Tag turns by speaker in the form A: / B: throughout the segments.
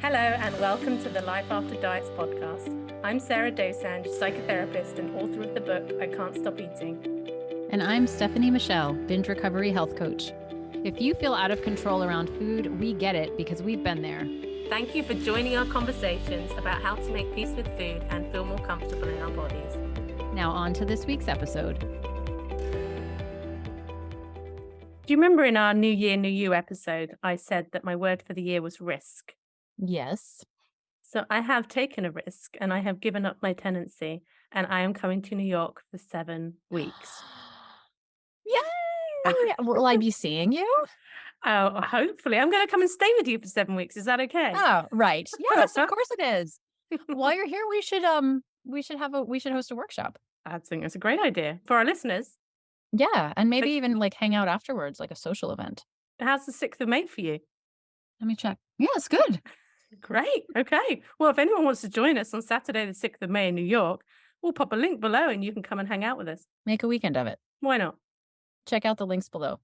A: Hello and welcome to the Life After Diets podcast. I'm Sarah Dosanjh, psychotherapist and author of the book, I Can't Stop Eating.
B: And I'm Stefanie Michele, binge recovery health coach. If you feel out of control around food, we get it because we've been there.
A: Thank you for joining our conversations about how to make peace with food and feel more comfortable in our bodies.
B: Now on to this week's episode.
A: Do you remember in our New Year, New You episode, I said that my word for the year was risk?
B: Yes.
A: So I have taken a risk and I have given up my tenancy and I am coming to New York for 7 weeks.
B: Yay! Will I be seeing you?
A: Oh, hopefully. I'm going to come and stay with you for 7 weeks. Is that okay?
B: Oh, right. Yes, of course it is. While you're here, we should host a workshop.
A: I think that's a great idea for our listeners.
B: Yeah, and maybe even like hang out afterwards, like a social event.
A: How's the 6th of May for you?
B: Let me check. Yeah, it's good.
A: Great. Okay. Well, if anyone wants to join us on Saturday, the 6th of May in New York, we'll pop a link below and you can come and hang out with us.
B: Make a weekend of it.
A: Why not?
B: Check out the links below.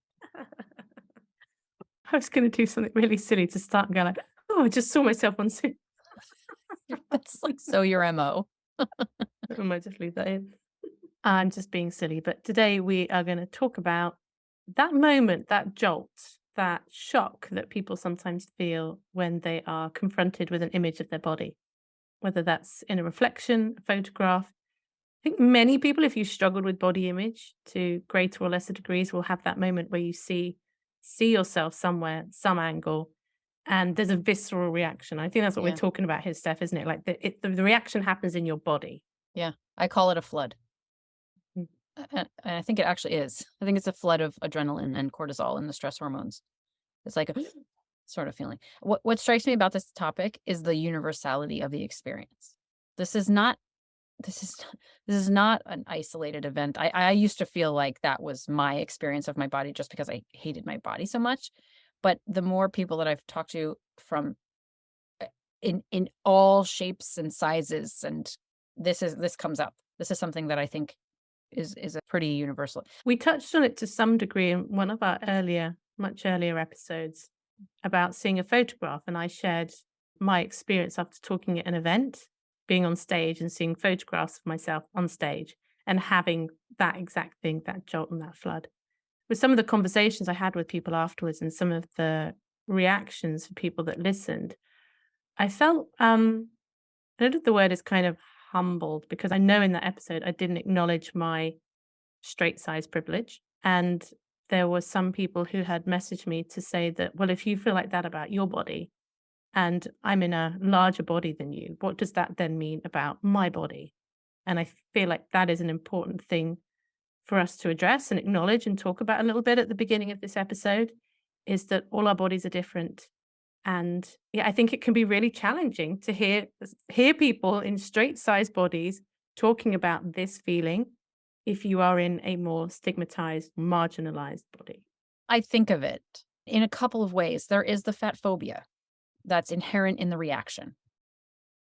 A: I was going to do something really silly to start and go like, oh, I just saw myself on Zoom.
B: That's like so your MO.
A: I might just leave that in. I'm just being silly. But today we are going to talk about that moment, that jolt, that shock that people sometimes feel when they are confronted with an image of their body, whether that's in a reflection, a photograph. I think many people, if you struggled with body image to greater or lesser degrees, will have that moment where you see yourself somewhere, some angle, and there's a visceral reaction. I think that's what we're talking about here, Steph, isn't it? Like the reaction happens in your body.
B: Yeah, I call it a flood.
A: Mm.
B: And I think it actually is. I think it's a flood of adrenaline and cortisol and the stress hormones. It's like a sort of feeling. What strikes me about this topic is the universality of the experience. This is not an isolated event. I used to feel like that was my experience of my body just because I hated my body so much. But the more people that I've talked to from in all shapes and sizes, and this comes up. This is something that I think is a pretty universal.
A: We touched on it to some degree in one of our much earlier episodes about seeing a photograph, and I shared my experience after talking at an event, being on stage and seeing photographs of myself on stage and having that exact thing, that jolt and that flood. With some of the conversations I had with people afterwards and some of the reactions for people that listened, I felt, I don't know if the word is kind of humbled, because I know in that episode I didn't acknowledge my straight size privilege. And there were some people who had messaged me to say that, well, if you feel like that about your body and I'm in a larger body than you, what does that then mean about my body? And I feel like that is an important thing for us to address and acknowledge and talk about a little bit at the beginning of this episode, is that all our bodies are different. And yeah, I think it can be really challenging to hear people in straight size bodies talking about this feeling if you are in a more stigmatized, marginalized body.
B: I think of it in a couple of ways. There is the fatphobia that's inherent in the reaction.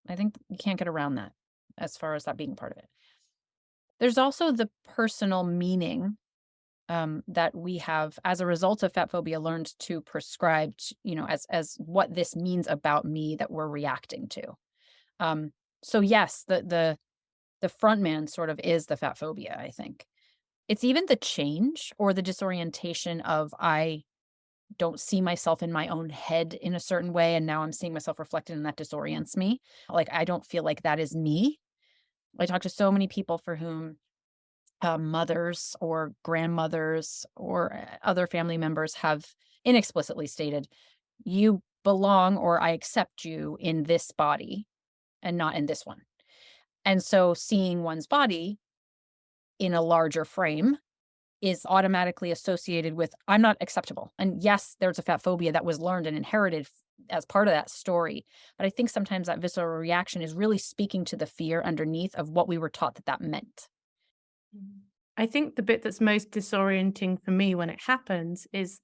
B: I think you can't get around that as far as that being part of it. There's also the personal meaning that we have as a result of fatphobia learned to prescribe, as what this means about me that we're reacting to. So yes, the front man sort of is the fatphobia, I think. It's even the change or the disorientation of I don't see myself in my own head in a certain way, and now I'm seeing myself reflected and that disorients me. Like I don't feel like that is me. I talk to so many people for whom mothers or grandmothers or other family members have inexplicitly stated, you belong or I accept you in this body and not in this one. And so seeing one's body in a larger frame is automatically associated with I'm not acceptable. And yes, there's a fatphobia that was learned and inherited as part of that story. But I think sometimes that visceral reaction is really speaking to the fear underneath of what we were taught that meant.
A: I think the bit that's most disorienting for me when it happens is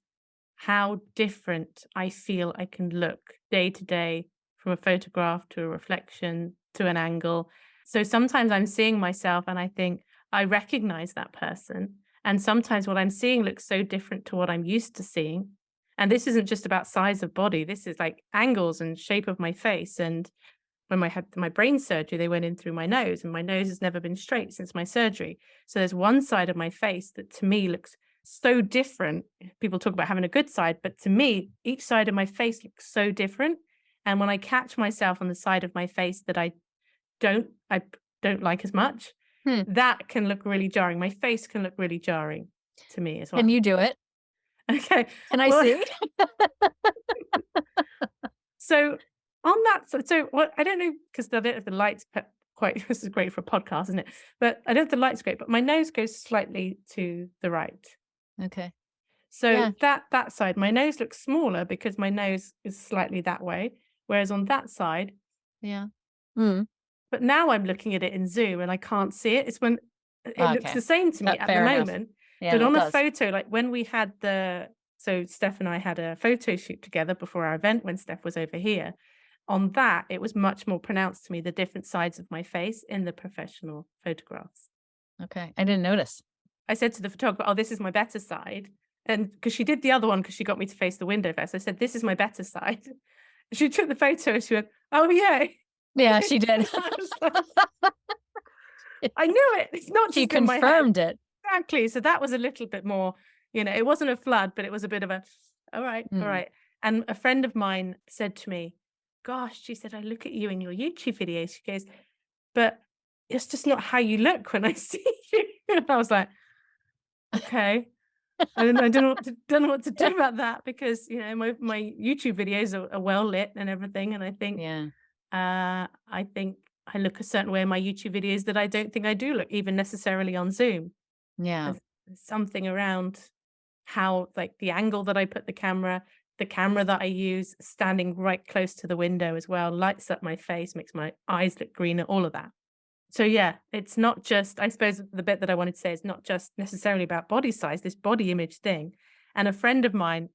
A: how different I feel I can look day to day, from a photograph to a reflection to an angle. So sometimes I'm seeing myself and I think I recognize that person. And sometimes what I'm seeing looks so different to what I'm used to seeing. And this isn't just about size of body. This is like angles and shape of my face. And when I had my brain surgery, they went in through my nose, and my nose has never been straight since my surgery. So there's one side of my face that to me looks so different. People talk about having a good side, but to me, each side of my face looks so different. And when I catch myself on the side of my face that don't I don't like as much,
B: Hmm.
A: that can look really jarring. My face can look really jarring to me as
B: Can
A: well.
B: you do it?
A: Okay.
B: Can I
A: Well,
B: see?
A: so on that, so what I don't know, because I don't have the lights quite. This is great for a podcast, isn't it? But I don't have the lights great. But my nose goes slightly to the right.
B: Okay.
A: So
B: Yeah.
A: that side, my nose looks smaller because my nose is slightly that way, whereas on that side.
B: Yeah. Mm.
A: But now I'm looking at it in Zoom and I can't see it. It's when it looks
B: Okay.
A: the same to me
B: That
A: at the
B: fair enough.
A: moment.
B: Yeah,
A: But
B: it
A: on a
B: does.
A: photo, like when we had so Steph and I had a photo shoot together before our event when Steph was over here. On that, it was much more pronounced to me, the different sides of my face in the professional photographs.
B: Okay. I didn't notice.
A: I said to the photographer, "Oh, this is my better side." And because she did the other one, because she got me to face the window first, I said, "This is my better side." She took the photo and she went, "Oh, yeah."
B: Yeah, she did.
A: I was like, I knew it. It's not
B: She
A: just in my head.
B: confirmed it.
A: Exactly. So that was a little bit more, it wasn't a flood, but it was a bit of a, all right, all
B: Mm.
A: right. And a friend of mine said to me, "Gosh," she said, "I look at you in your YouTube videos." She goes, "But it's just not how you look when I see you." And I was like, okay. Don't know what to do about that, because my YouTube videos are well lit and everything, and
B: Yeah.
A: I think I look a certain way in my YouTube videos that I don't think I do look even necessarily on Zoom.
B: Yeah.
A: There's something around how, like, the angle that I put the camera that I use, standing right close to the window as well, lights up my face, makes my eyes look greener, all of that. So yeah, it's not just, I suppose the bit that I wanted to say is not just necessarily about body size, this body image thing. And a friend of mine,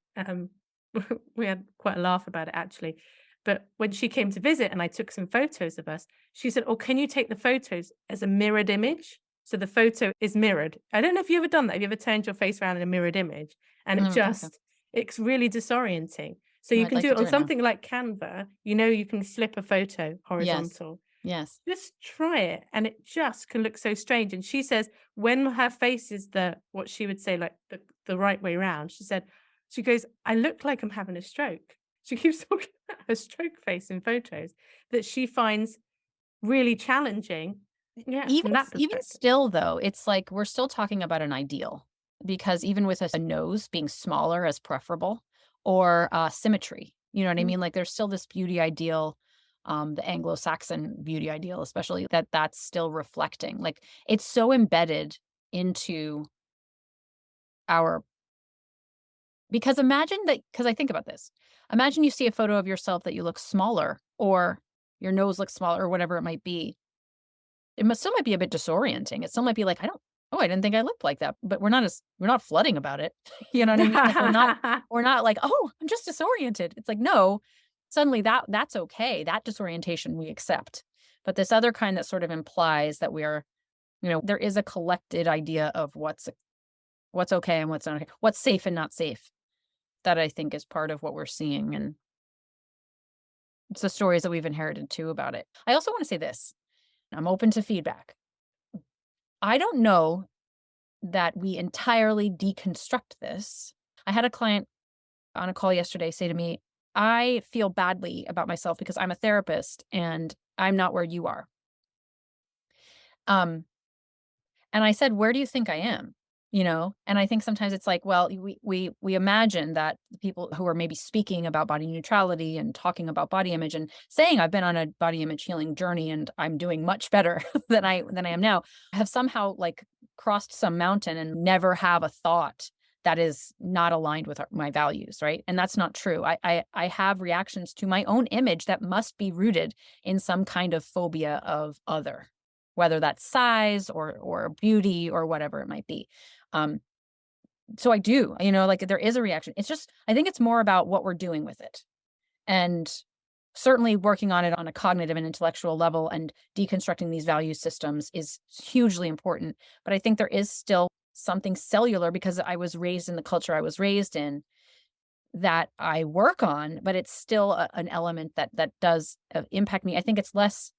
A: we had quite a laugh about it actually. But when she came to visit and I took some photos of us, she said, "Oh, can you take the photos as a mirrored image?" So the photo is mirrored. I don't know if you've ever done that. Have you ever turned your face around in a mirrored image? And
B: I don't think so.
A: it's really disorienting. So you
B: I'd
A: can
B: like
A: do
B: to
A: it
B: do
A: on
B: it now.
A: something like Canva. You can flip a photo
B: Yes.
A: horizontal.
B: Yes.
A: Just try it, and it just can look so strange. And she says when her face is what she would say, like the right way round, she goes, "I look like I'm having a stroke." She keeps talking about her stroke face in photos that she finds really challenging. Yeah,
B: Even
A: from that
B: even
A: perspective.
B: still though, it's like we're still talking about an ideal because even with a nose being smaller as preferable or symmetry, you know what I
A: Mm.
B: mean? Like there's still this beauty ideal, the Anglo-Saxon beauty ideal, especially that's still reflecting. Like it's so embedded into our because imagine that because I think about this. Imagine you see a photo of yourself that you look smaller or your nose looks smaller or whatever it might be. Still might be a bit disorienting. It still might be like, I didn't think I looked like that." But we're not flooding about it. You know what I mean? Like we're not like, "Oh, I'm just disoriented." It's like, no, suddenly that's okay. That disorientation we accept. But this other kind that sort of implies that there is a collected idea of what's okay and what's not okay, what's safe and not safe. That I think is part of what we're seeing. And it's the stories that we've inherited too about it. I also want to say this. I'm open to feedback. I don't know that we entirely deconstruct this. I had a client on a call yesterday say to me, "I feel badly about myself because I'm a therapist and I'm not where you are." Um, and I said, "Where do you think I am?" And I think sometimes it's like, well, we imagine that the people who are maybe speaking about body neutrality and talking about body image and saying I've been on a body image healing journey and I'm doing much better than I am now, have somehow like crossed some mountain and never have a thought that is not aligned with my values, right? And that's not true. I have reactions to my own image that must be rooted in some kind of phobia of other, whether that's size or beauty or whatever it might be. Um, so I do, like there is a reaction. It's just, I think it's more about what we're doing with it. And certainly working on it on a cognitive and intellectual level and deconstructing these value systems is hugely important. But I think there is still something cellular because I was raised in the culture I was raised in that I work on, but it's still an element that does impact me. I think it's less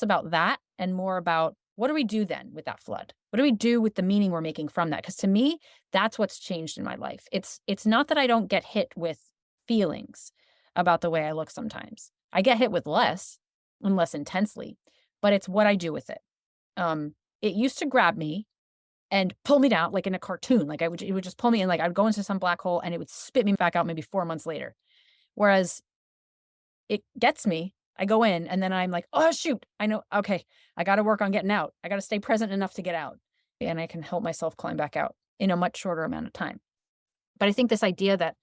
B: about that and more about what do we do then with that flood? What do we do with the meaning we're making from that? Because to me, that's what's changed in my life. It's not that I don't get hit with feelings about the way I look sometimes. I get hit with less and less intensely, but it's what I do with it. It used to grab me and pull me down like in a cartoon. Like it would just pull me in, like I'd go into some black hole and it would spit me back out maybe 4 months later. Whereas it gets me, I go in and then I'm like, oh shoot, I know, okay, I got to work on getting out. I got to stay present enough to get out. And I can help myself climb back out in a much shorter amount of time. But I think this idea that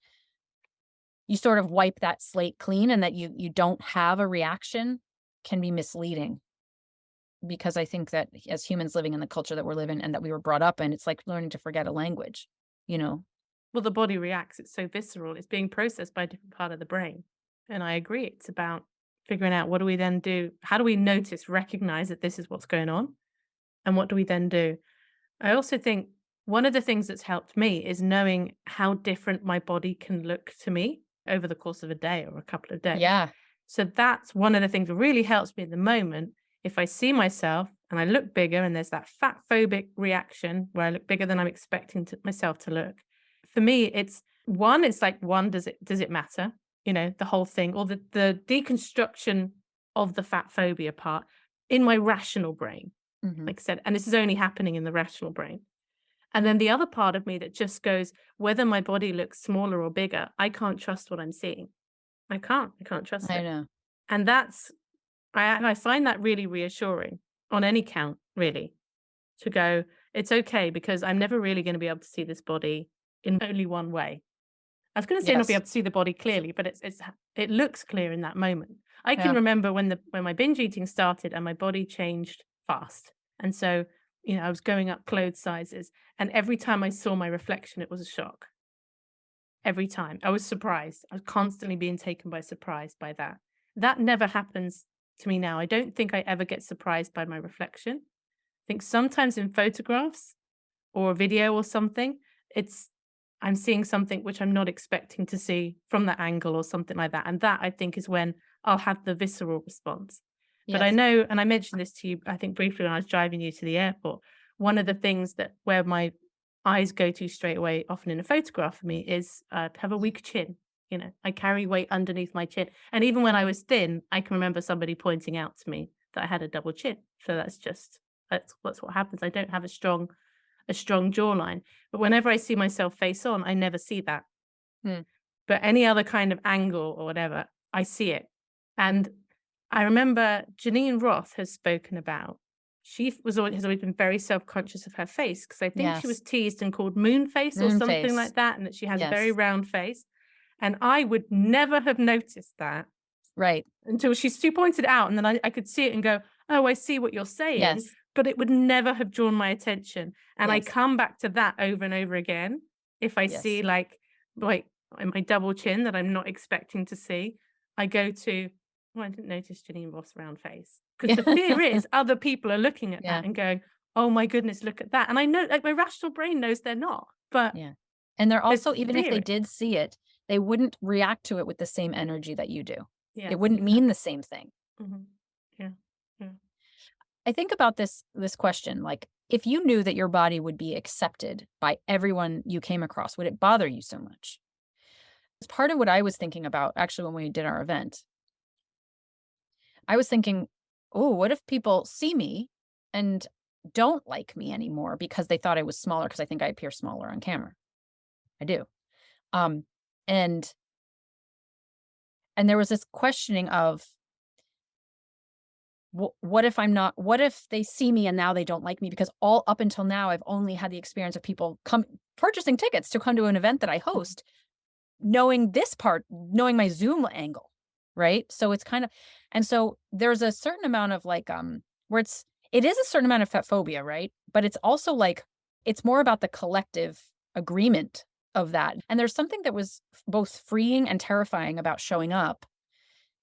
B: you sort of wipe that slate clean and that you don't have a reaction can be misleading. Because I think that as humans living in the culture that we're living and that we were brought up in, it's like learning to forget a language, you know?
A: Well, the body reacts. It's so visceral. It's being processed by a different part of the brain. And I agree. It's about figuring out what do we then do? How do we notice, recognize that this is what's going on? And what do we then do? I also think one of the things that's helped me is knowing how different my body can look to me over the course of a day or a couple of days.
B: Yeah.
A: So that's one of the things that really helps me at the moment. If I see myself and I look bigger and there's that fat phobic reaction where I look bigger than I'm expecting myself to look. For me, it's like, does it matter? You know, the whole thing, or the deconstruction of the fat phobia part in my rational brain,
B: Hmm.
A: like I said, and this is only happening in the rational brain. And then the other part of me that just goes, whether my body looks smaller or bigger, I can't trust what I'm seeing. I can't trust
B: I
A: it.
B: know.
A: And I find that really reassuring on any count, really, to go, it's okay because I'm never really going to be able to see this body in only one way. I was going to say not be
B: Yes.
A: able to see the body clearly, but it looks clear in that moment. I can
B: Yeah.
A: remember when my binge eating started and my body changed fast. And so, I was going up clothes sizes, and every time I saw my reflection, it was a shock. Every time. I was surprised. I was constantly being taken by surprise by that. That never happens to me now. I don't think I ever get surprised by my reflection. I think sometimes in photographs or video or something, I'm seeing something which I'm not expecting to see from that angle or something like that. And that, I think, is when I'll have the visceral response. But I
B: Yes.
A: know, and I mentioned this to you, I think briefly when I was driving you to the airport, one of the things that where my eyes go to straight away, often in a photograph of me, is to have a weak chin. I carry weight underneath my chin. And even when I was thin, I can remember somebody pointing out to me that I had a double chin. So that's what happens. I don't have a strong jawline. But whenever I see myself face on, I never see that.
B: Hmm.
A: But any other kind of angle or whatever, I see it. And I remember Janine Roth has spoken about, has always been very self-conscious of her face, because I think she was
B: Yes.
A: teased and called moon face or
B: Moon
A: something
B: face.
A: like that, and that she has a very
B: Yes.
A: round face. And I would never have noticed that
B: Right.
A: until she pointed it out, and then I could see it and go, "Oh, I see what you're saying,"
B: Yes.
A: but it would never have drawn my attention, and I
B: Yes.
A: come back to that over and over again. If I see,
B: Yes.
A: like, my double chin that I'm not expecting to see, I go to, "Oh, I didn't notice Janine Ross' round face," because the fear is other people are looking at
B: Yeah.
A: that and going, "Oh my goodness, look at that," and I know, like, my rational brain knows they're not, but
B: Yeah. And they're
A: there's
B: also, even if
A: fear
B: they
A: in it.
B: did see it, they wouldn't react to it with the same energy that you do. It
A: Yes,
B: wouldn't mean
A: exactly.
B: the same thing.
A: Mhm. Yeah, yeah.
B: I think about this question, like, if you knew that your body would be accepted by everyone you came across, would it bother you so much? It's part of what I was thinking about actually when we did our event. I was thinking, "Oh, what if people see me and don't like me anymore because they thought I was smaller because I think I appear smaller on camera." I do. Um, and there was this questioning of, what if what if they see me and now they don't like me? Because all up until now, I've only had the experience of people purchasing tickets to come to an event that I host, knowing my Zoom angle, right? So it's kind of, and so there's a certain amount of like, where it is a certain amount of fat phobia, right? But it's also like, it's more about the collective agreement of that. And there's something that was both freeing and terrifying about showing up.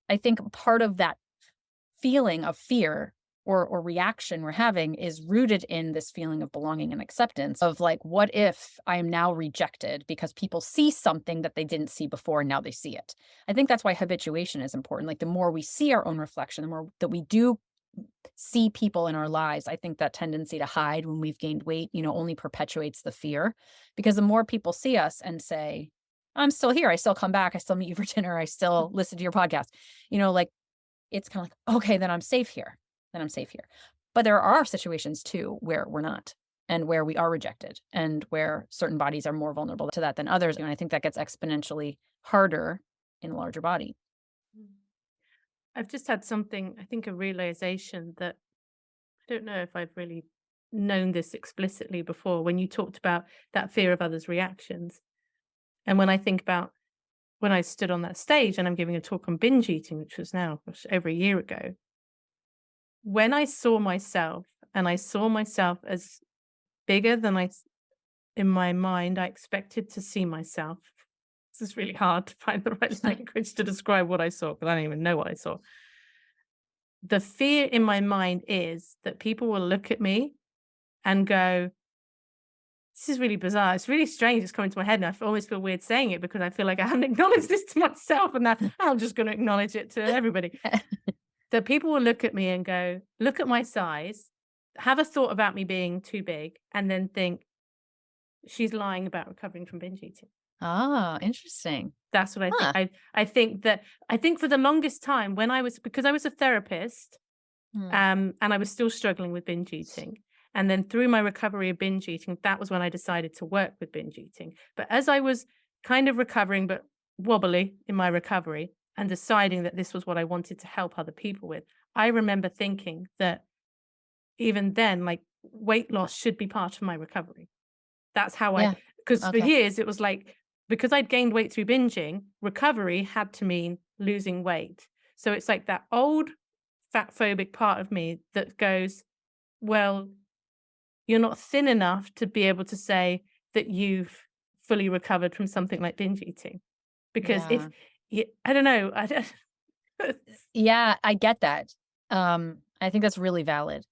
B: I think part of that feeling of fear or reaction we're having is rooted in this feeling of belonging and acceptance of like, what if I am now rejected because people see something that they didn't see before and now they see it? I think that's why habituation is important. Like the more we see our own reflection, the more that we do see people in our lives, I think that tendency to hide when we've gained weight, only perpetuates the fear. Because the more people see us and say, I'm still here, I still come back, I still meet you for dinner, I still listen to your podcast, like it's kind of like, okay, then I'm safe here. Then I'm safe here. But there are situations too where we're not and where we are rejected and where certain bodies are more vulnerable to that than others. And I think that gets exponentially harder in a larger body.
A: I've just had something, I think a realization that I don't know if I've really known this explicitly before when you talked about that fear of others' reactions. And when I think about when I stood on that stage and I'm giving a talk on binge eating, which was now over a year ago, when I saw myself and I saw myself as bigger than in my mind, I expected to see myself. This is really hard to find the right language to describe what I saw because I don't even know what I saw. The fear in my mind is that people will look at me and go, this is really bizarre. It's really strange. It's coming to my head. And I always feel weird saying it because I feel like I haven't acknowledged this to myself. And now I'm just going to acknowledge it to everybody. That people will look at me and go, look at my size, have a thought about me being too big, and then think, she's lying about recovering from binge eating.
B: Ah, interesting.
A: That's what I
B: Huh.
A: think. I think for the longest time because I was a therapist, and I was still struggling with binge eating. And then through my recovery of binge eating, that was when I decided to work with binge eating. But as I was kind of recovering, but wobbly in my recovery and deciding that this was what I wanted to help other people with, I remember thinking that even then, like weight loss should be part of my recovery. That's how
B: Yeah.
A: because for
B: Okay.
A: years it was like, because I'd gained weight through binging, recovery had to mean losing weight. So it's like that old fat phobic part of me that goes, well, you're not thin enough to be able to say that you've fully recovered from something like binge eating. Because if
B: Yeah.
A: I don't know,
B: Yeah, I get that. I think that's really valid.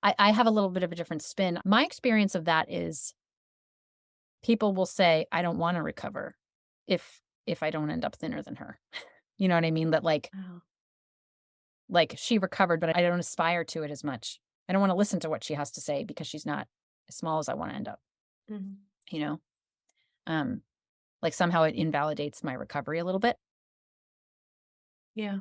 B: I have a little bit of a different spin. My experience of that is people will say, I don't want to recover if I don't end up thinner than her. You know what I mean? That
A: Wow.
B: like she recovered, but I don't aspire to it as much. I don't want to listen to what she has to say because she's not as small as I want to end up,
A: Mhm.
B: you know? Um, like somehow it invalidates my recovery a little bit.
A: Yeah.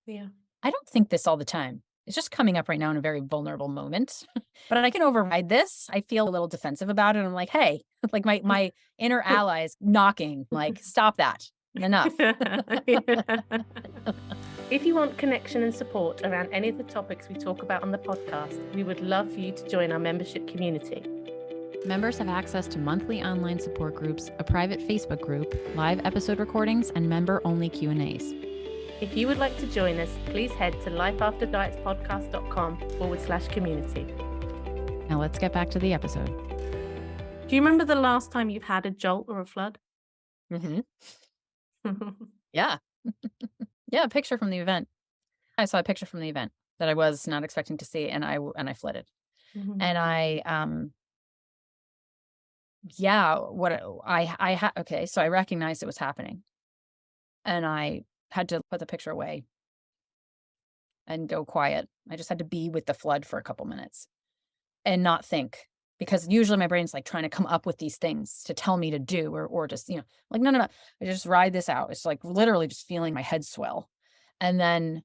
A: Yeah.
B: I don't think this all the time. It's just coming up right now in a very vulnerable moment. But I can override this. I feel a little defensive about it. I'm like, hey, like my inner ally is knocking, like, stop that. Enough.
A: If you want connection and support around any of the topics we talk about on the podcast, we would love for you to join our membership community.
B: Members have access to monthly online support groups, a private Facebook group, live episode recordings, and member-only Q&As.
A: If you would like to join us, please head to lifeafterdietspodcast.com/community.
B: Now let's get back to the episode.
A: Do you remember the last time you've had a jolt or a flood?
B: Mm-hmm. Yeah. Yeah, a picture from the event. I saw a picture from the event that I was not expecting to see, and I flooded.
A: Mhm.
B: And yeah, okay, so I recognized it was happening. And I had to put the picture away and go quiet. I just had to be with the flood for a couple minutes and not think, because usually my brain's like trying to come up with these things to tell me to do or just, like, no, I just ride this out. It's like literally just feeling my head swell and then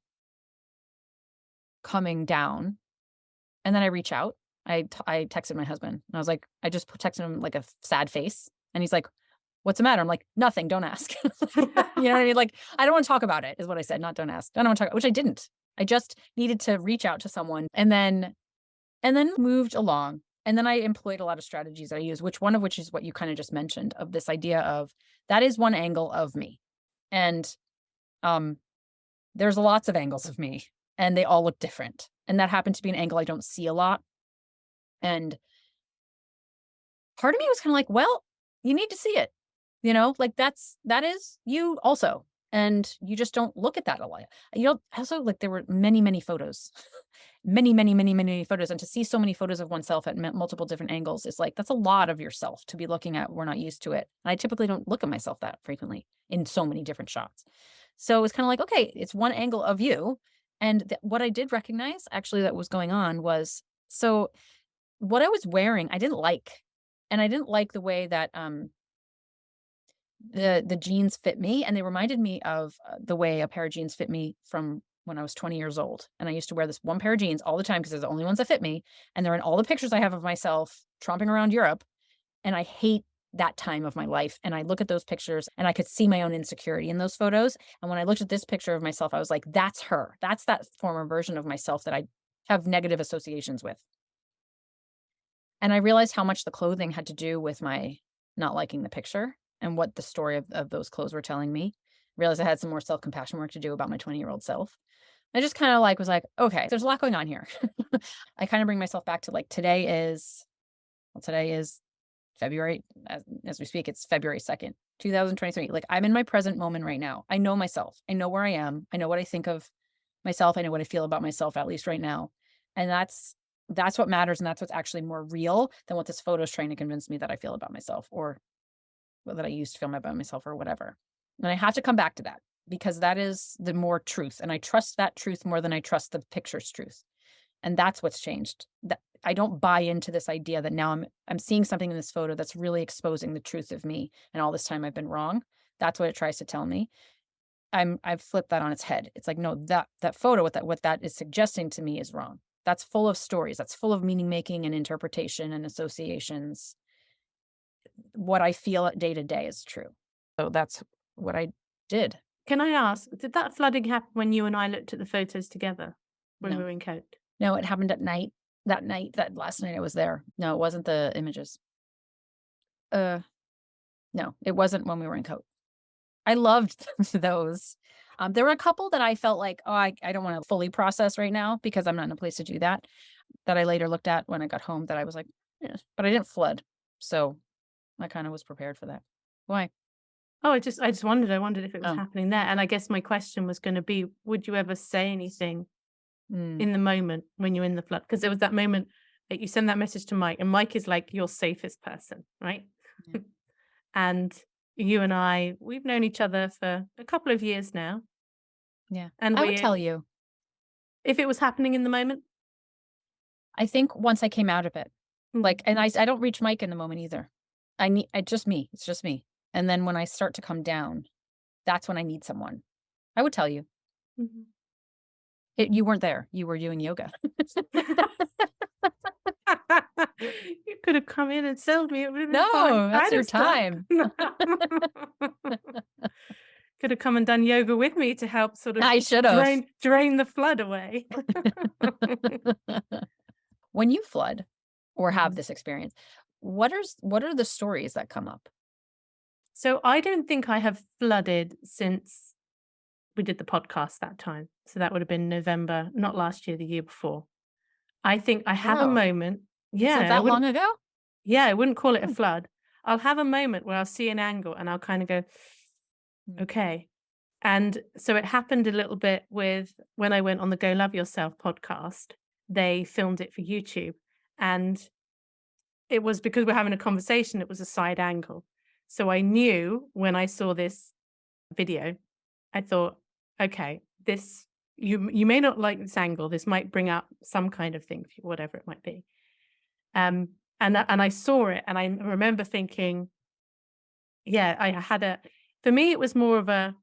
B: coming down. And then I reach out. I texted my husband and I was like, I just texted him like a sad face. And he's like, what's the matter? I'm like, nothing, don't ask. You know what I mean? Like, I don't want to talk about it is what I said, not don't ask. I don't want to talk, which I didn't. I just needed to reach out to someone and then moved along. And then I employed a lot of strategies I use, one of which is what you kind of just mentioned, of this idea of that is one angle of me. And there's lots of angles of me and they all look different. And that happened to be an angle I don't see a lot. And part of me was kind of like, well, you need to see it. Like that is you also. And you just don't look at that a lot. You know, also, like, there were many, many photos, many, many, many, many photos. And to see so many photos of oneself at multiple different angles is like, that's a lot of yourself to be looking at. We're not used to it. And I typically don't look at myself that frequently in so many different shots. So it's kind of like, okay, it's one angle of you. And what I did recognize actually that was going on was, so what I was wearing, I didn't like. And I didn't like the way that the jeans fit me, and they reminded me of, the way a pair of jeans fit me from when I was 20 years old, and I used to wear this one pair of jeans all the time because 'cause they're the only ones that fit me, and they're in all the pictures I have of myself tromping around Europe, and I hate that time of my life, and I look at those pictures, and I could see my own insecurity in those photos, and when I looked at this picture of myself, I was like, "That's her. That's that former version of myself that I have negative associations with." And I realized how much the clothing had to do with my not liking the picture and what the story of those clothes were telling me. Realized I had some more self-compassion work to do about my 20-year-old self. I just kind of like was like, okay, there's a lot going on here. I kind of bring myself back to like today is February as we speak, it's February 2nd, 2023. Like I'm in my present moment right now. I know myself. I know where I am. I know what I think of myself. I know what I feel about myself, at least right now. And that's what matters. And that's what's actually more real than what this photo is trying to convince me that I feel about myself, or that I used to feel about myself, or whatever. And I have to come back to that because that is the more truth. And I trust that truth more than I trust the picture's truth. And that's what's changed. That I don't buy into this idea that now I'm seeing something in this photo that's really exposing the truth of me, and all this time I've been wrong. That's what it tries to tell me. I've flipped that on its head. It's like, no, that photo, what that is suggesting to me is wrong. That's full of stories. That's full of meaning making and interpretation and associations. What I feel day to day is true. So that's what I did.
A: Can I ask, did that flooding happen when you and I looked at the photos together when we
B: No.
A: were in Cote?
B: No, it happened at night. That last night I was there. No, it wasn't the images. Uh, no, it wasn't when we were in Cote. I loved those. There were a couple that I felt like, oh, I don't want to fully process right now because I'm not in a place to do that. That I later looked at when I got home. That I was like, yeah, but I didn't flood, so I kind of was prepared for that. Why?
A: Oh, I just wondered. I wondered if it was
B: Oh,
A: happening there. And I guess my question was going to be, would you ever say anything
B: mm,
A: in the moment when you're in the flood? Because there was that moment that you send that message to Mike, and Mike is like your safest person, right?
B: yeah,
A: And you and we've known each other for a couple of years now.
B: yeah.
A: And
B: I would
A: we,
B: tell you.
A: if it was happening in the moment,
B: I think once I came out of it,
A: mm,
B: like, and I don't reach Mike in the moment either. I just me. It's just me. And then when I start to come down, that's when I need someone. I would tell you.
A: mhm.
B: You weren't there. You were doing yoga.
A: You could have come in and sold me. It would have been fine.
B: No, that's
A: I'd
B: your
A: have stuck.
B: time.
A: Could have come and done yoga with me to help sort of
B: I should have.
A: drain the flood away.
B: When you flood or have
A: Mhm.
B: this experience, what are the stories that come up?
A: So I don't think I have flooded since we did the podcast that time. So that would have been November, not last year, the year before. I think I have a
B: Oh,
A: moment.
B: is it
A: Yeah,
B: that long ago?
A: I wouldn't call it a
B: Hmm.
A: flood. I'll have a moment where I'll see an angle and I'll kind of go,
B: Mm.
A: okay. And so it happened a little bit with when I went on the Go Love Yourself podcast. They filmed it for YouTube. And it was because we're having a conversation, it was a side angle. So I knew when I saw this video, I thought, okay, this you may not like this angle. This might bring up some kind of thing for you, whatever it might be. Um, and I saw it, and I remember thinking, yeah, I had a. For me, it was more of a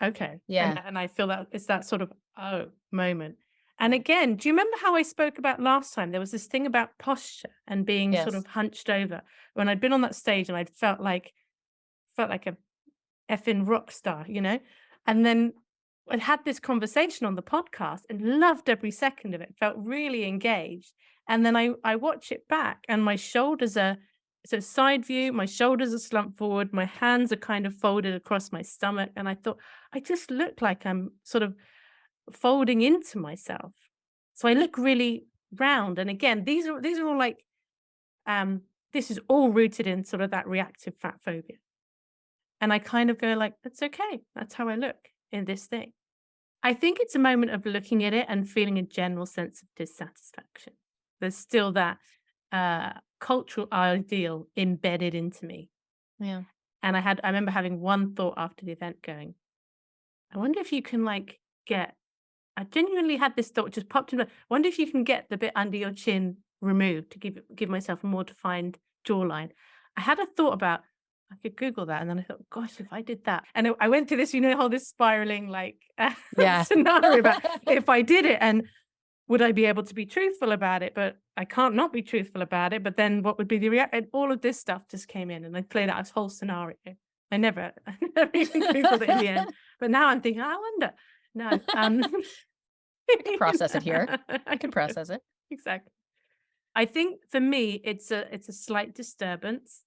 A: okay,
B: Yeah.
A: and I feel that it's that sort of oh moment. And again, do you remember how I spoke about last time? There was this thing about posture and being sort of
B: Yes.
A: hunched over when I'd been on that stage and I'd felt like a effing rock star, you know? And then I had this conversation on the podcast and loved every second of it, felt really engaged. And then I watch it back and my shoulders are so side view, my shoulders are slumped forward, my hands are kind of folded across my stomach. And I thought, I just look like I'm sort of folding into myself. So I look really round. And again, these are all like um this is all rooted in sort of that reactive fat phobia. And I kind of go like, "That's okay. That's how I look in this thing." I think it's a moment of looking at it and feeling a general sense of dissatisfaction. There's still that, cultural ideal embedded into me.
B: Yeah.
A: And I remember having one thought after the event going, "I wonder if you can, like, get" I genuinely had this thought just popped in my, "I wonder if you can get the bit under your chin removed to give myself a more defined jawline." I had a thought about I could Google that, and then I thought, "Gosh, if I did that," and I went through this, whole this spiraling, like,
B: Yeah.
A: scenario about if I did it, and would I be able to be truthful about it? But I can't not be truthful about it, but then what would be the reaction? All of this stuff just came in, and I played out this whole scenario. I never even Googled it in the end, but now I'm thinking, "I wonder." No,
B: I can process it here. I can process it.
A: Exactly. I think for me, it's a slight disturbance,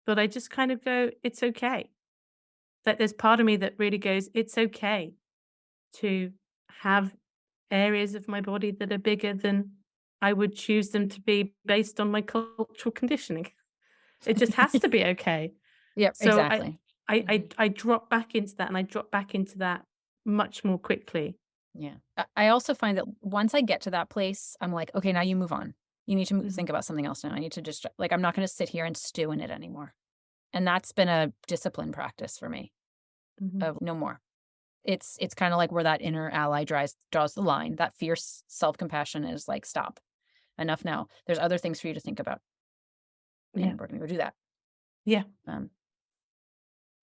A: but I just kind of go, "It's okay." Like, there's part of me that really goes, "It's okay to have areas of my body that are bigger than I would choose them to be based on my cultural conditioning." It just has to be okay.
B: Yep,
A: So I
B: exactly.
A: I I
B: Mhm.
A: I drop back into that, and I drop back into that much more quickly.
B: Yeah. I also find that once I get to that place, I'm like, "Okay, now you move on. You need to
A: Mhm,
B: think about something else now. I need to just like, I'm not gonna sit here and stew in it anymore." And that's been a discipline practice for me
A: mhm.
B: of no more. It's kinda like where that inner ally draws the line. That fierce self-compassion is like, "Stop. Enough now. There's other things for you to think about,
A: Yeah,
B: and we're gonna go do that."
A: yeah,
B: Um,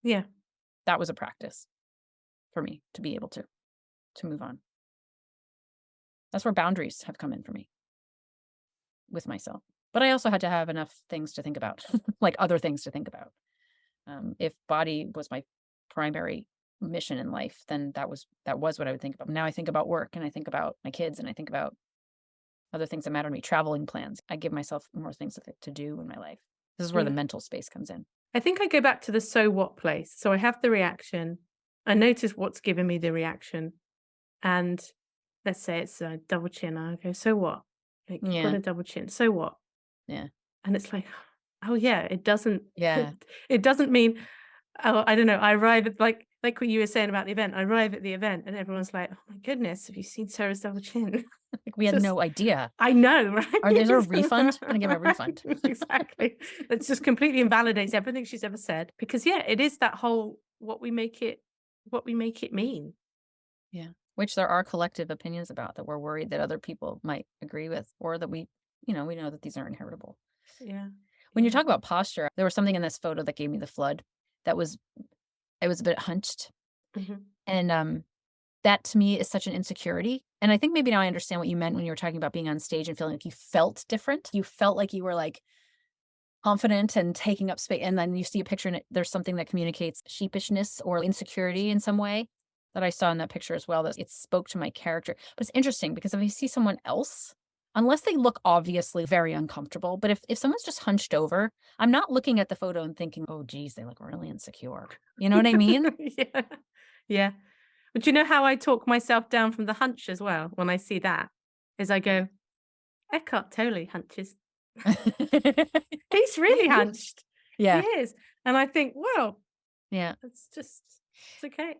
A: yeah,
B: that was a practice for me to be able to move on. That's where boundaries have come in for me with myself. But I also had to have enough things to think about, like other things to think about. If body was my primary mission in life, then that was what I would think about. Now I think about work and I think about my kids and I think about other things that matter to me, traveling plans. I give myself more things to do in my life. This is where the
A: yeah.
B: mental space comes in.
A: I think I go back to the "so what" place. So I have the reaction. I notice what's giving me the reaction, and let's say it's a double chin. I go, "So what? Like, you've got
B: Yeah.
A: a double chin. So what?"
B: Yeah.
A: And it's like, "Oh, yeah, it doesn't
B: Yeah.
A: it doesn't mean." Oh, I don't know. I arrive at like what you were saying about the event. I arrive at the event and everyone's like, "Oh my goodness, have you seen Sarah's double chin?"
B: Like we had
A: Just
B: no idea.
A: I know,
B: Is there a refund? Can I get my
A: right?
B: refund?
A: Exactly. That just completely invalidates everything she's ever said. Because yeah, it is that whole what we make it mean.
B: Yeah. Which there are collective opinions about that we're worried that other people might agree with, or that we know that these are inheritable.
A: Yeah.
B: When you
A: Yeah.
B: talk about posture, there was something in this photo that gave me the flood that was it was a bit hunched.
A: Mhm.
B: And that to me is such an insecurity. And I think maybe now I understand what you meant when you were talking about being on stage and feeling like you felt different. You felt like you were like confident and taking up space. And then you see a picture and there's something that communicates sheepishness or insecurity in some way that I saw in that picture as well. That it spoke to my character. But it's interesting because if I see someone else, unless they look obviously very uncomfortable, but if someone's just hunched over, I'm not looking at the photo and thinking, oh, geez, they look really insecure. You know what I mean?
A: Yeah. Yeah. But you know how I talk myself down from the hunch as well when I see that? Is I go, Eckhart Tolle hunches. He's really hunched. He
B: Yeah.
A: is. And I think, well,
B: Yeah.
A: it's okay.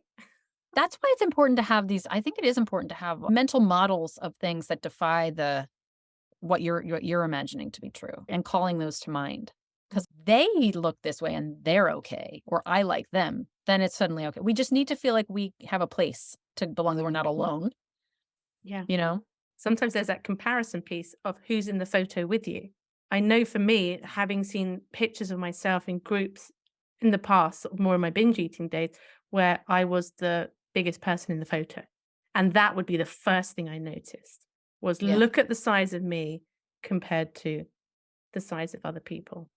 B: That's why it's important to have these I think it is important to have mental models of things that defy the what you're imagining to be true and calling those to mind. Because they look this way and they're okay, or I like them, then it's suddenly okay. We just need to feel like we have a place to belong, that we're not alone,
A: Yeah.
B: you know?
A: Sometimes there's that comparison piece of who's in the photo with you. I know for me, having seen pictures of myself in groups in the past, sort of more in my binge eating days, where I was the biggest person in the photo. And that would be the first thing I noticed was
B: Yeah.
A: look at the size of me compared to the size of other people.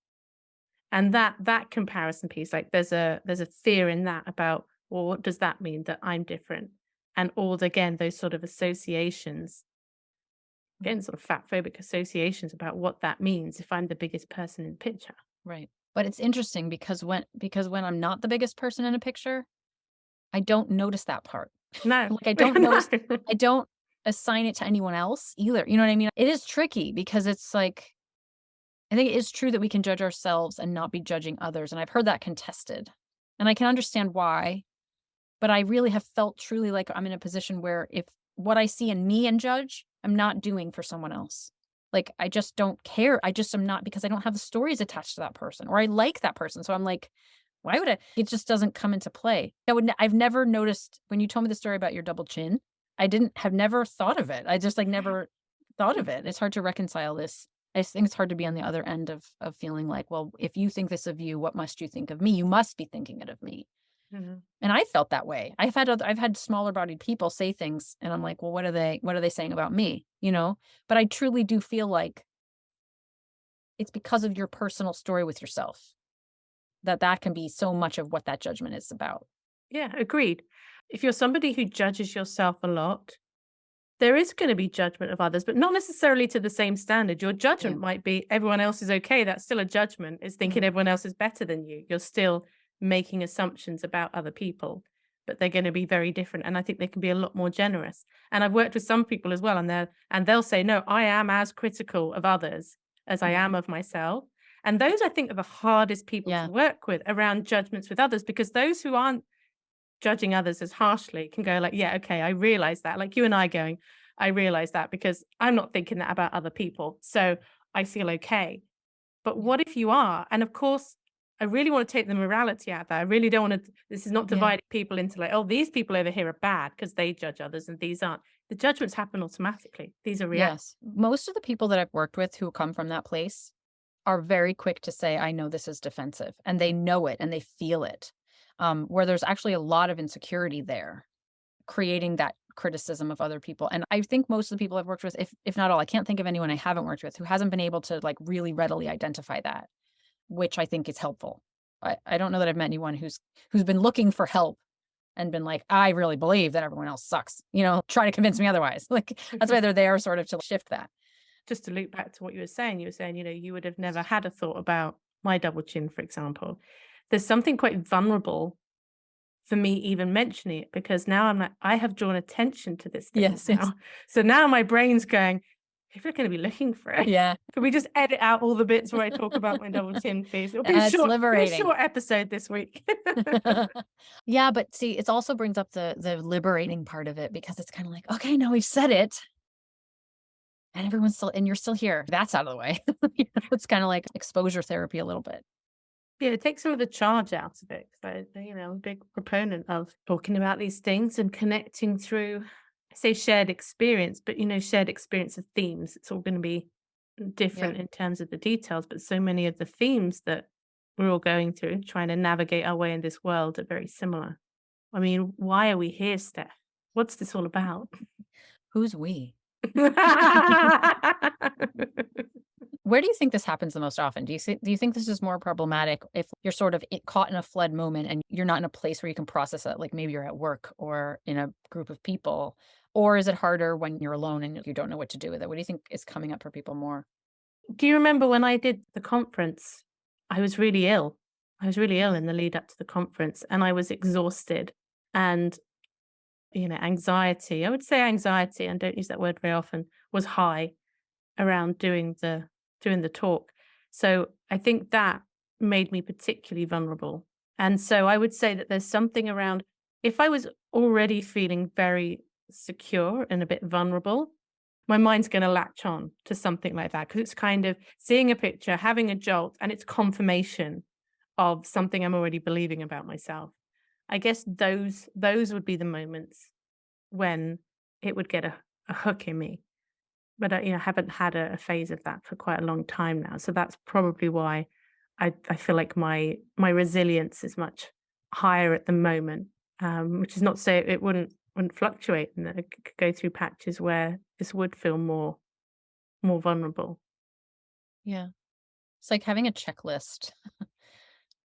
A: And that comparison piece, like there's a fear in that about, well, what does that mean that I'm different? And all again, those sort of associations, again, sort of fat phobic associations about what that means if I'm the biggest person in the picture.
B: Right. But it's interesting because when I'm not the biggest person in a picture, I don't notice that part.
A: No,
B: Like,
A: no.
B: I don't assign it to anyone else either, you know what I mean? It is tricky because it's like I think it is true that we can judge ourselves and not be judging others, and I've heard that contested. And I can understand why, but I really have felt truly like I'm in a position where if what I see in me and judge, I'm not doing for someone else. Like, I just don't care. I just am not, because I don't have the stories attached to that person, or I like that person. So I'm like, why would I? It just doesn't come into play. I've never noticed when you told me the story about your double chin, I didn't have never thought of it. I just like never thought of it. It's hard to reconcile this. I just think it's hard to be on the other end of feeling like, well, if you think this of you, what must you think of me? You must be thinking it of me.
A: Mhm.
B: And I felt that way. I've had smaller bodied people say things and I'm like, well, what are they saying about me? You know? But I truly do feel like it's because of your personal story with yourself that can be so much of what that judgment is about.
A: Yeah, agreed. If you're somebody who judges yourself a lot, there is gonna be judgment of others, but not necessarily to the same standard. Your
B: Yeah.
A: judgment might be everyone else is okay. That's still a judgment. It's thinking
B: Mhm.
A: everyone else is better than you. You're still making assumptions about other people, but they're gonna be very different. And I think they can be a lot more generous. And I've worked with some people as well, and they'll say, no, I am as critical of others as I
B: Yeah.
A: am of myself. And those I think are the hardest people to
B: Yeah.
A: work with around judgments with others, because those who aren't judging others as harshly can go like, yeah, okay, I realize that. Like you and I going, I realize that because I'm not thinking that about other people. So I feel okay. But
B: Yeah.
A: what if you are? And of course, I really want to take the morality out of that. I really don't want to, this is not
B: Yeah.
A: dividing people into like, oh, these people over here are bad because they judge others and these aren't. The judgments happen automatically. These are reactions.
B: Yes. Most of the people that I've worked with who come from that place are very quick to say, I know this is defensive, and they know it and they feel it. Where there's actually a lot of insecurity there, creating that criticism of other people. And I think most of the people I've worked with, if not all, I can't think of anyone I haven't worked with who hasn't been able to like really readily identify that, which I think is helpful. I don't know that I've met anyone who's been looking for help and been like, I really believe that everyone else sucks, try to convince me otherwise. Like that's why they're there sort of to shift that.
A: Just to loop back to what you were saying, you would have never had a thought about my double chin, for example. There's something quite vulnerable for me even mentioning it, because now I'm like, I have drawn attention to this thing
B: Yes, yes.
A: now. So now my brain's going, people are going to be looking for it.
B: Yeah.
A: Can we just edit out all the bits where I talk about my double chin, please?
B: It's
A: Be a
B: liberating.
A: short episode this week.
B: Yeah, but see, it also brings up the liberating part of it because it's kind of like, okay, now we've said it and everyone's still and you're still here. That's out of the way. It's kind of like exposure therapy a little bit.
A: Yeah, take some of the charge out of it. So, I'm a big proponent of talking about these things and connecting through, I say shared experience, but shared experience of themes. It's all going to be
B: Yeah.
A: different in terms of the details, but so many of the themes that we're all going through, trying to navigate our way in this world, are very similar. I mean, why are we here, Steph? What's this all about?
B: Who's we? Where do you think this happens the most often? Do you think this is more problematic if you're sort of caught in a flood moment and you're not in a place where you can process it, like maybe you're at work or in a group of people? Or is it harder when you're alone and you don't know what to do with it? What do you think is coming up for people more?
A: Do you remember when I did the conference? I was really ill. I was really ill in the lead up to the conference and I was exhausted and, anxiety. I would say anxiety, and don't use that word very often, was high around doing the talk. So I think that made me particularly vulnerable. And so I would say that there's something around, if I was already feeling very secure and a bit vulnerable, my mind's going to latch on to something like that because it's kind of seeing a picture, having a jolt, and it's confirmation of something I'm already believing about myself. I guess those would be the moments when it would get a hook in me. But I, haven't had a phase of that for quite a long time now. So that's probably why I feel like my resilience is much higher at the moment. Which is not to say it wouldn't fluctuate, and that I could go through patches where this would feel more vulnerable.
B: Yeah. It's like having a checklist,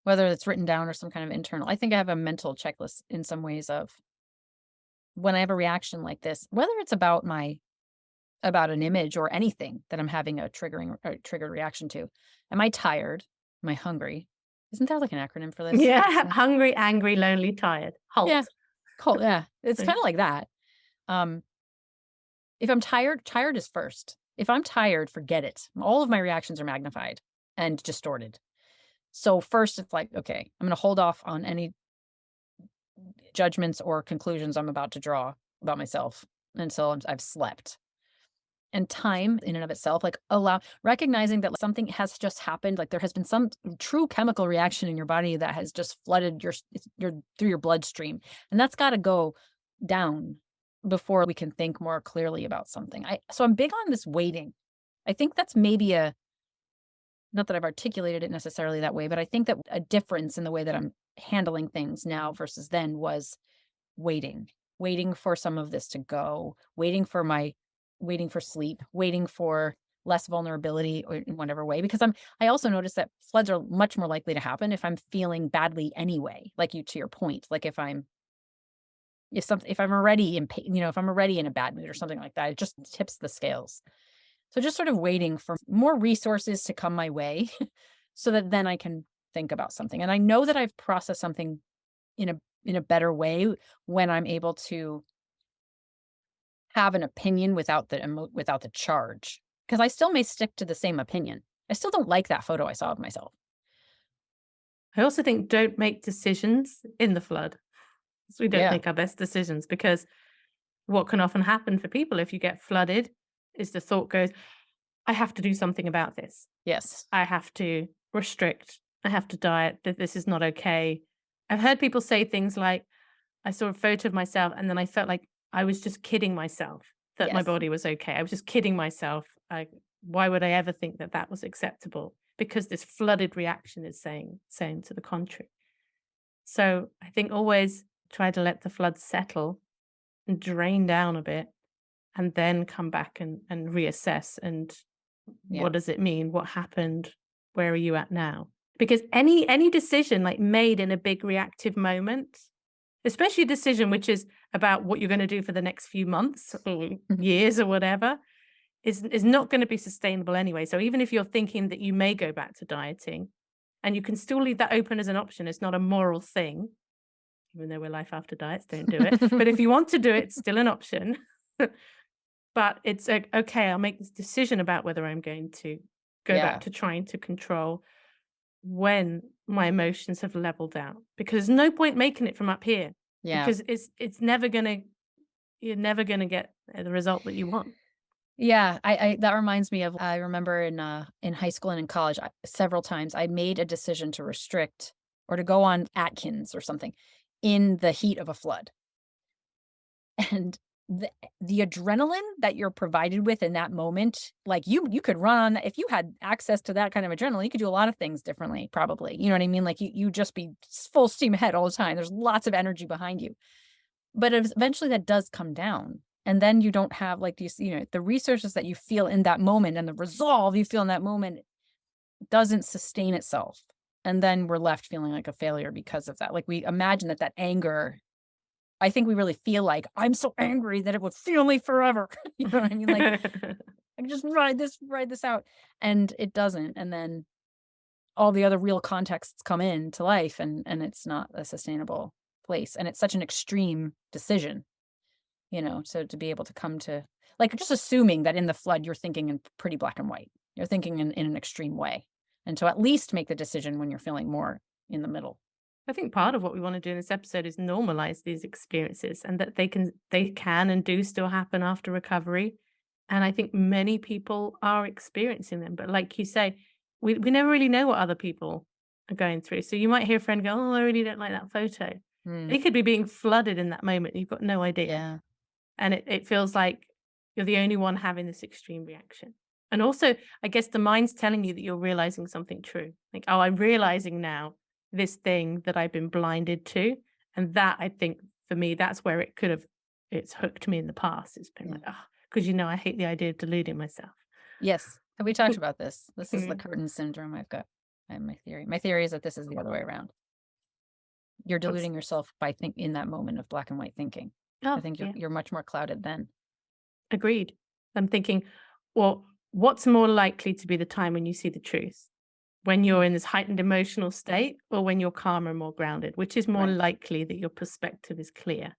B: whether it's written down or some kind of internal. I think I have a mental checklist in some ways of when I have a reaction like this, whether it's about an image or anything that I'm having a triggered reaction to. Am I tired? Am I hungry? Isn't there like an acronym for this?
A: Yeah, hungry, angry, lonely, tired.
B: Yeah.
A: Halt.
B: Cool. Yeah. It's
A: Yeah.
B: kind of like that. Um, if I'm tired, tired is first. If I'm tired, forget it. All of my reactions are magnified and distorted. So first it's like, okay, I'm going to hold off on any judgments or conclusions I'm about to draw about myself until I've slept. And time in and of itself, like recognizing that something has just happened, like there has been some true chemical reaction in your body that has just flooded your through your bloodstream. And that's got to go down before we can think more clearly about something. So I'm big on this waiting. I think that's maybe not that I've articulated it necessarily that way, but I think that a difference in the way that I'm handling things now versus then was waiting for some of this to go, waiting for sleep, waiting for less vulnerability or in whatever way. Because I also noticed that floods are much more likely to happen if I'm feeling badly anyway, like to your point, like if I'm already if I'm already in a bad mood or something like that, it just tips the scales. So just sort of waiting for more resources to come my way so that then I can think about something. And I know that I've processed something in a better way when I'm able to have an opinion without the charge. Because I still may stick to the same opinion. I still don't like that photo I saw of myself.
A: I also think don't make decisions in the flood. So we don't
B: Yeah.
A: make our best decisions, because what can often happen for people if you get flooded is the thought goes, I have to do something about this.
B: Yes.
A: I have to restrict. I have to diet. That this is not okay. I've heard people say things like, I saw a photo of myself and then I felt like I was just kidding myself that my
B: Yes.
A: body was okay. I was just kidding myself. Why would I ever think that that was acceptable? Because this flooded reaction is saying to the contrary. So I think always try to let the flood settle and drain down a bit, and then come back and reassess. And
B: Yeah.
A: what does it mean? What happened? Where are you at now? Because any decision like made in a big reactive moment, especially a decision which is about what you're going to do for the next few months or years or whatever, is not going to be sustainable anyway. So even if you're thinking that you may go back to dieting, and you can still leave that open as an option, it's not a moral thing, even though we're life after diets, don't do it. But if you want to do it, it's still an option. But it's okay, I'll make this decision about whether I'm going to go back
B: Yeah.
A: to trying to control when my emotions have leveled out. Because there's no point making it from up here,
B: Yeah.
A: because it's never gonna you're never gonna get the result that you want.
B: Yeah, I that reminds me of I remember in high school and in college, several times I made a decision to restrict or to go on Atkins or something in the heat of a flood. And the adrenaline that you're provided with in that moment, like you could run on if you had access to that kind of adrenaline, you could do a lot of things differently, probably. You know what I mean? Like you just be full steam ahead all the time. There's lots of energy behind you. But eventually that does come down. And then you don't have like these, the resources that you feel in that moment and the resolve you feel in that moment doesn't sustain itself. And then we're left feeling like a failure because of that. Like we imagine that anger, I think we really feel like I'm so angry that it would feel me forever. You know what I mean? Like I can just ride this out. And it doesn't. And then all the other real contexts come into life and it's not a sustainable place. And it's such an extreme decision. So to be able to come to like just assuming that in the flood you're thinking in pretty black and white. You're thinking in an extreme way. And to at least make the decision when you're feeling more in the middle.
A: I think part of what we want to do in this episode is normalize these experiences, and that they can and do still happen after recovery. And I think many people are experiencing them. But like you say, we never really know what other people are going through. So you might hear a friend go, oh, I really don't like that photo.
B: Mm,
A: They could be being flooded in that moment. You've got no idea.
B: yeah.
A: And it feels like you're the only one having this extreme reaction. And also, I guess the mind's telling you that you're realizing something true. Like, oh, I'm realizing now this thing that I've been blinded to. And that, I think, for me, that's where it's hooked me in the past. It's been like,
B: Yeah.
A: oh, because, I hate the idea of deluding myself.
B: Yes. And we talked about this. This is the
A: Mm.
B: curtain syndrome I've got. I have my theory. My theory is that this is the other way around. You're
A: What's,
B: deluding yourself by in that moment of black and white thinking. I
A: oh,
B: think
A: yeah,
B: you're much more clouded then.
A: agreed. I'm thinking, well, what's more likely to be the time when you see the truth? When you're in this heightened emotional state, or when you're calmer and more grounded? Which is more
B: Right.
A: likely that your perspective is clear?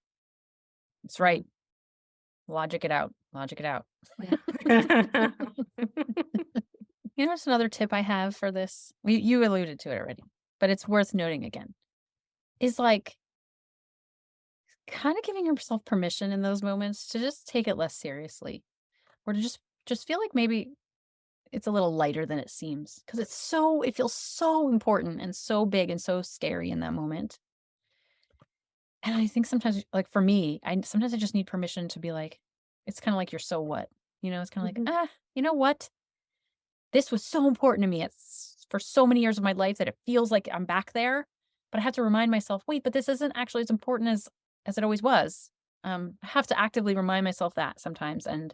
B: That's right. Logic it out. Logic it out.
A: Yeah.
B: You know, what's another tip I have for this? You alluded to it already, but it's worth noting again. Is like kind of giving yourself permission in those moments to just take it less seriously, or to just feel like maybe it's a little lighter than it seems, because it feels so important and so big and so scary in that moment. And I think sometimes, like for me, I just need permission to be like, it's kind of like your so what, it's kind of like,
A: Mhm.
B: you know what? This was so important to me. It's for so many years of my life that it feels like I'm back there. But I have to remind myself, wait, but this isn't actually as important as it always was. I have to actively remind myself that sometimes and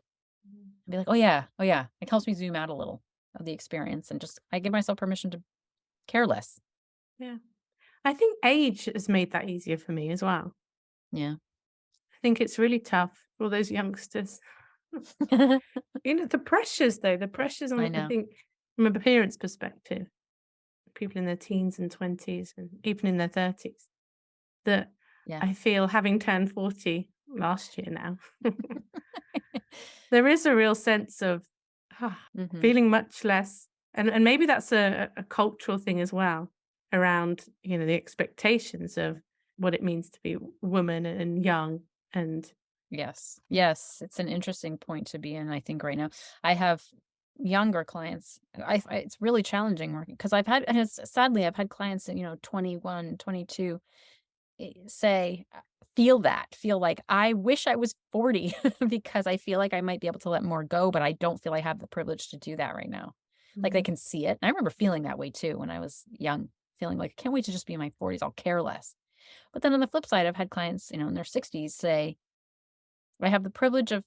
B: be like, oh yeah, oh yeah. It helps me zoom out a little of the experience and just I give myself permission to care less.
A: Yeah. I think age has made that easier for me as well.
B: Yeah.
A: I think it's really tough for all those youngsters. The pressures though, the pressures
B: I
A: on, I
B: know.
A: think from a parent's perspective, people in their teens and 20s and even in their 30s, that
B: Yeah.
A: I feel having turned 40 last year now, there is a real sense of
B: Hmm.
A: feeling much less, and maybe that's a cultural thing as well around, the expectations of what it means to be a woman and young and
B: Yes. Yes. It's an interesting point to be in, I think, right now. I have younger clients. It's really challenging working because sadly, I've had clients that, 21, 22 say, feel like I wish I was 40 because I feel like I might be able to let more go, but I don't feel I have the privilege to do that right now. Like they
A: Mhm,
B: can see it. And I remember feeling that way too when I was young, feeling like I can't wait to just be in my 40s. I'll care less. But then on the flip side, I've had clients, in their 60s say, I have the privilege of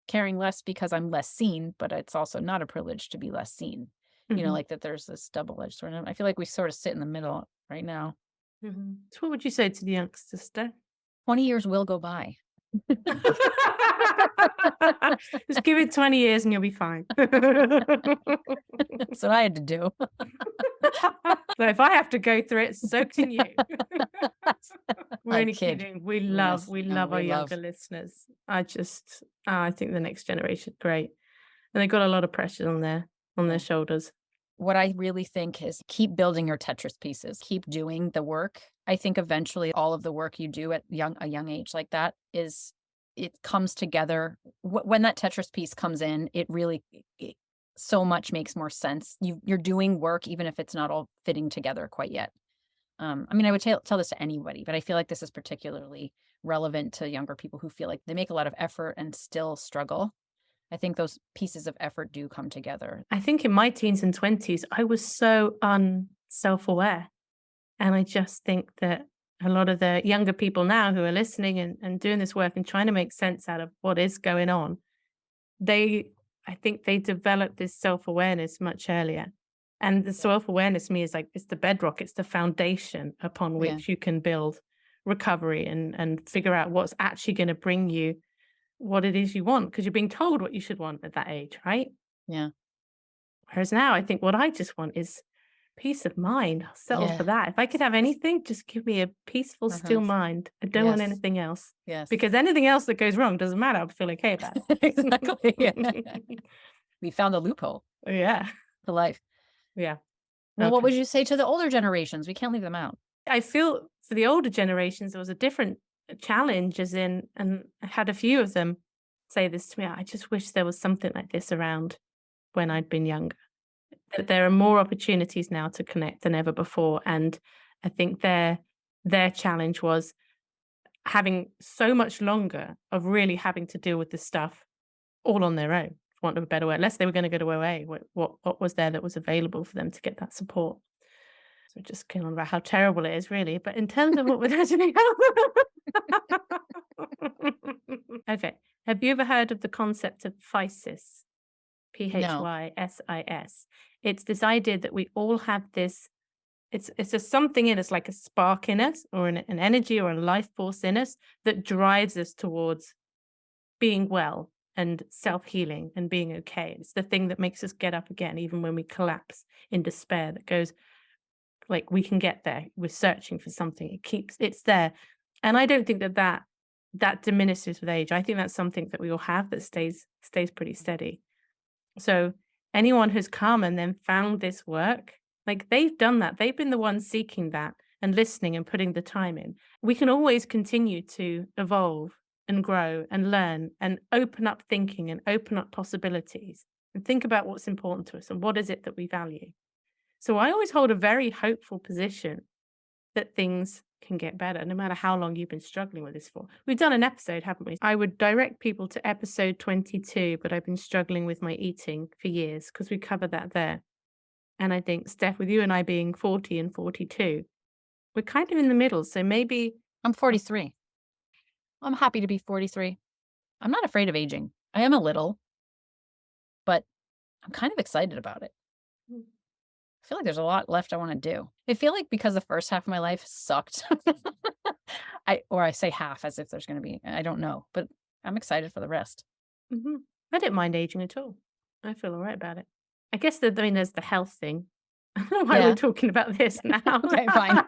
B: caring less because I'm less seen, but it's also not a privilege to be less seen.
A: mhm,
B: Like that there's this double-edged sword. And I feel like we sort of sit in the middle right now.
A: mhm. So what would you say to the youngsters, Steph?
B: 20 years will go by.
A: Just give it 20 years and you'll be fine.
B: That's what I had to do.
A: So if I have to go through it, so can you. We're
B: I
A: only
B: kid.
A: kidding. We love,
B: Yes.
A: we
B: No,
A: love our
B: we
A: younger
B: love.
A: listeners. I think the next generation great, and they got a lot of pressure on their
B: Yeah.
A: shoulders.
B: What I really think is keep building your Tetris pieces. Keep doing the work. I think eventually all of the work you do at a young age like that it comes together. When that Tetris piece comes in, it really so much makes more sense. You're doing work even if it's not all fitting together quite yet. I mean, I would tell this to anybody, but I feel like this is particularly relevant to younger people who feel like they make a lot of effort and still struggle. I think those pieces of effort do come together.
A: I think in my teens and 20s, I was so unself-aware. And I just think that a lot of the younger people now who are listening and doing this work and trying to make sense out of what is going on, I think they develop this self-awareness much earlier. And the self-awareness to me is like, it's the bedrock, it's the foundation upon
B: Yeah.
A: which you can build recovery and figure out what's actually going to bring you what it is you want, because you're being told what you should want at that age, right?
B: Yeah.
A: Whereas now I think what I just want is peace of mind. I'll settle for
B: Yeah.
A: that. If I could have anything, just give me a peaceful,
B: Uh-huh.
A: still mind. I don't want
B: Yes.
A: anything else.
B: Yes.
A: Because anything else that goes wrong doesn't matter. I'll feel okay about
B: Exactly.
A: it.
B: We found a loophole
A: Yeah.
B: to life.
A: Yeah.
B: Well, what
A: Okay.
B: would you say to the older generations? We can't leave them out.
A: I feel for the older generations, there was a different challenge, as in, and I had a few of them say this to me. I just wish there was something like this around when I'd been younger. That there are more opportunities now to connect than ever before. And I think their challenge was having so much longer of really having to deal with this stuff all on their own, for want of a better word, unless they were going to go to OA. What was there that was available for them to get that support? So just kind of about how terrible it is, really. But in terms of what we're doing, okay. Have you ever heard of the concept of physis?
B: No.
A: Physis. It's this idea that we all have this. It's a something in us, like a spark in us, or an energy or a life force in us that drives us towards being well and self-healing and being okay. It's the thing that makes us get up again, even when we collapse in despair, that goes like, we can get there. We're searching for something. It's there. And I don't think that diminishes with age. I think that's something that we all have that stays pretty steady. So anyone who's come and then found this work, like they've done that. They've been the ones seeking that and listening and putting the time in. We can always continue to evolve and grow and learn and open up thinking and open up possibilities and think about what's important to us and what is it that we value. So I always hold a very hopeful position that things can get better, no matter how long you've been struggling with this for. We've done an episode, haven't we? I would direct people to episode 22, but I've been struggling with my eating for years because we covered that there. And I think, Steph, with you and I being 40 and 42, we're kind of in the middle. So maybe
B: I'm 43. I'm happy to be 43. I'm not afraid of aging. I am a little, but I'm kind of excited about it. I feel like there's a lot left I want to do. I feel like because the first half of my life sucked, I say half as if there's going to be, I don't know, but I'm excited for the rest.
A: I don't mind aging at all. I feel all right about it. I guess there's the health thing. I don't know why
B: Yeah.
A: we're talking about this now.
B: Okay, fine.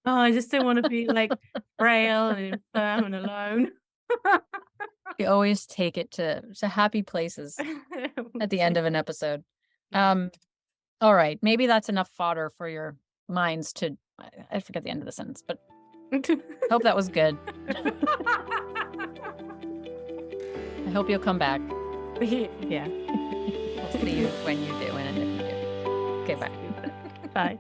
A: Oh, I just don't want to be like frail and infirm and alone.
B: We always take it to happy places at the end of an episode. All right, maybe that's enough fodder for your minds to, I forget the end of the sentence, but hope that was good. I hope you'll come back.
A: Yeah.
B: We'll see you when you do and if you do. Okay, bye.
A: Bye.